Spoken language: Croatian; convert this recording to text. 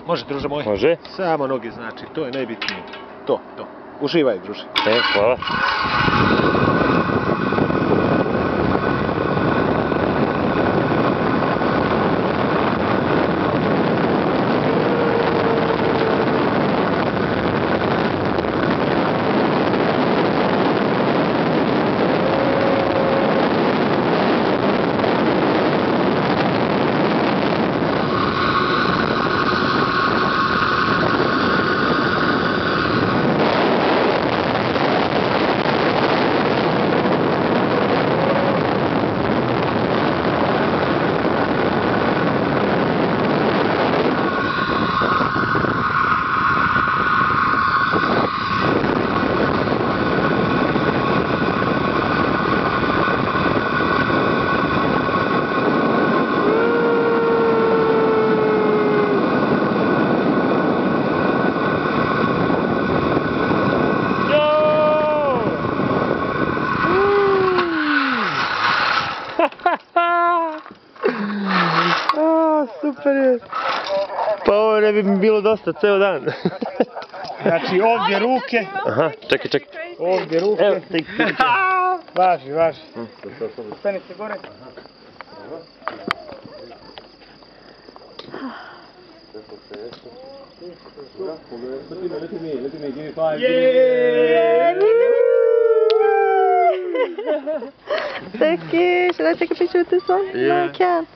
Može, druže moj. Može? Samo noge znači, to je najbitnije. To. Uživaj, druže. Hvala. Super je. Pa ovo ne bi mi bilo dosta, ceo dan. Znači ovdje ruke. Aha, čekaj. Ovdje ruke. Evo, tik. Važi. Stani se gore. Becky, should I take a picture with this one? No, I can't.